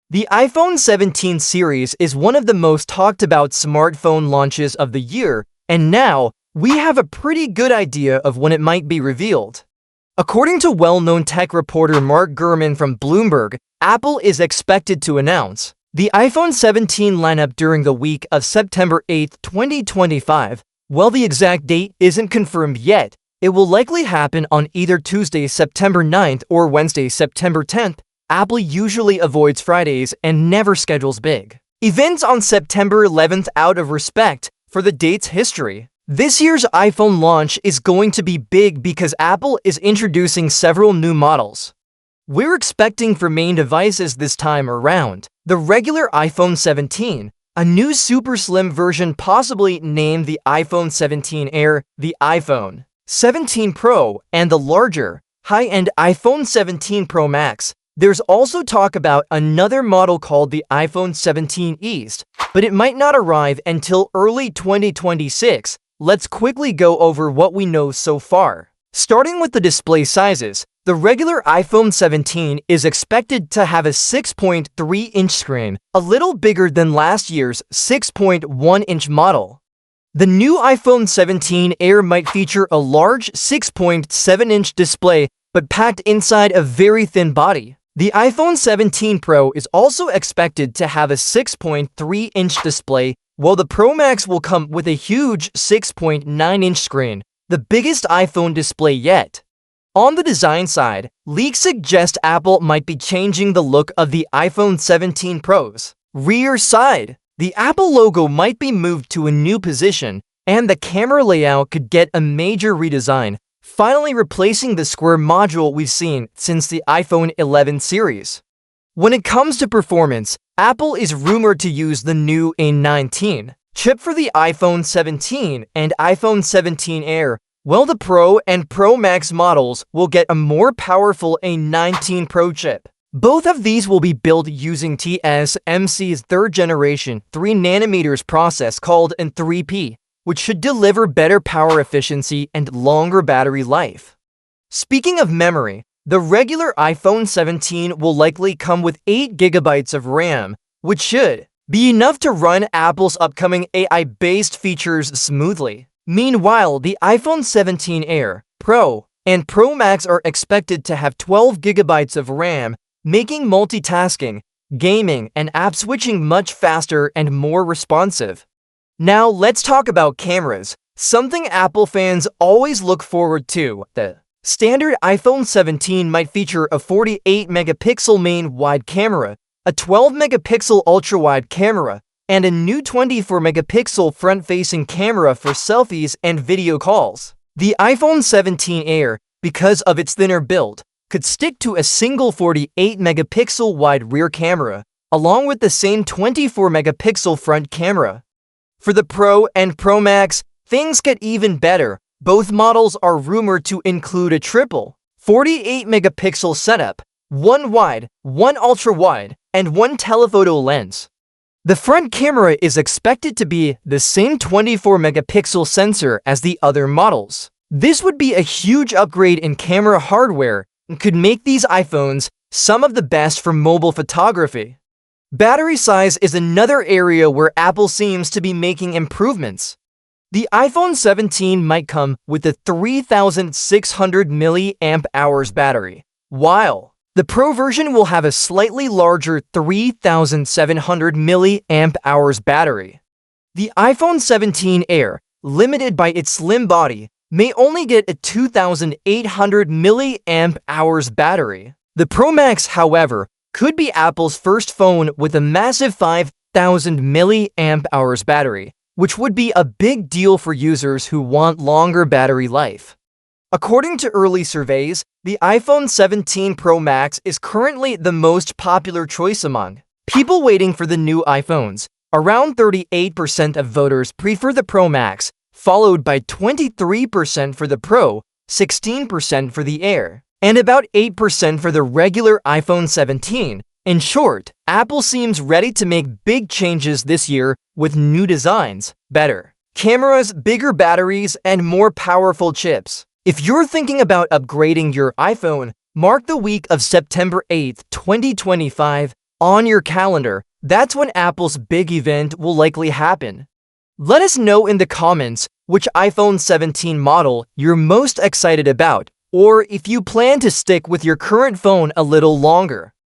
The iPhone 17 series is one of the most talked about smartphone launches of the year, and now we have a pretty good idea of when it might be revealed. According to well-known tech reporter Mark Gurman from Bloomberg, Apple is expected to announce the iPhone 17 lineup during the week of September 8, 2025. While the exact date isn't confirmed yet, it will likely happen on either Tuesday, September 9th or Wednesday, September 10th. Apple usually avoids Fridays and never schedules big events on September 11th out of respect for the date's history. This year's iPhone launch is going to be big because Apple is introducing several new models. We're expecting for main devices this time around the regular iPhone 17, a new super slim version possibly named the iPhone 17 Air, the iPhone 17 Pro, and the larger, high-end iPhone 17 Pro Max. There's also talk about another model called the iPhone 17 East, but it might not arrive until early 2026. Let's quickly go over what we know so far. Starting with the display sizes, the regular iPhone 17 is expected to have a 6.3-inch screen, a little bigger than last year's 6.1-inch model. The new iPhone 17 Air might feature a large 6.7-inch display, but packed inside a very thin body. The iPhone 17 Pro is also expected to have a 6.3-inch display, while the Pro Max will come with a huge 6.9-inch screen, the biggest iPhone display yet. On the design side, leaks suggest Apple might be changing the look of the iPhone 17 Pro's rear side. The Apple logo might be moved to a new position, and the camera layout could get a major redesign, finally replacing the square module we've seen since the iPhone 11 series. When it comes to performance, Apple is rumored to use the new A19 chip for the iPhone 17 and iPhone 17 Air, while the Pro and Pro Max models will get a more powerful A19 Pro chip. Both of these will be built using TSMC's third-generation 3nm process called N3P, which should deliver better power efficiency and longer battery life. Speaking of memory, the regular iPhone 17 will likely come with 8GB of RAM, which should be enough to run Apple's upcoming AI-based features smoothly. Meanwhile, the iPhone 17 Air, Pro, and Pro Max are expected to have 12GB of RAM, making multitasking, gaming, and app switching much faster and more responsive. Now let's talk about cameras, something Apple fans always look forward to. The standard iPhone 17 might feature a 48-megapixel main wide camera, a 12-megapixel ultra-wide camera, and a new 24-megapixel front-facing camera for selfies and video calls. The iPhone 17 Air, because of its thinner build, could stick to a single 48-megapixel wide rear camera, along with the same 24-megapixel front camera. For the Pro and Pro Max, things get even better. Both models are rumored to include a triple 48-megapixel setup, one wide, one ultra-wide, and one telephoto lens. The front camera is expected to be the same 24-megapixel sensor as the other models. This would be a huge upgrade in camera hardware and could make these iPhones some of the best for mobile photography. Battery size is another area where Apple seems to be making improvements. The iPhone 17 might come with a 3,600 mAh battery, while the Pro version will have a slightly larger 3,700 mAh battery. The iPhone 17 Air, limited by its slim body, may only get a 2,800 mAh battery. The Pro Max, however, could be Apple's first phone with a massive 5,000 mAh battery, which would be a big deal for users who want longer battery life. According to early surveys, the iPhone 17 Pro Max is currently the most popular choice among people waiting for the new iPhones. Around 38% of voters prefer the Pro Max, followed by 23% for the Pro, 16% for the Air, and about 8% for the regular iPhone 17. In short, Apple seems ready to make big changes this year with new designs, better cameras, bigger batteries, and more powerful chips. If you're thinking about upgrading your iPhone, mark the week of September 8th, 2025 on your calendar, that's when Apple's big event will likely happen. Let us know in the comments which iPhone 17 model you're most excited about, or if you plan to stick with your current phone a little longer.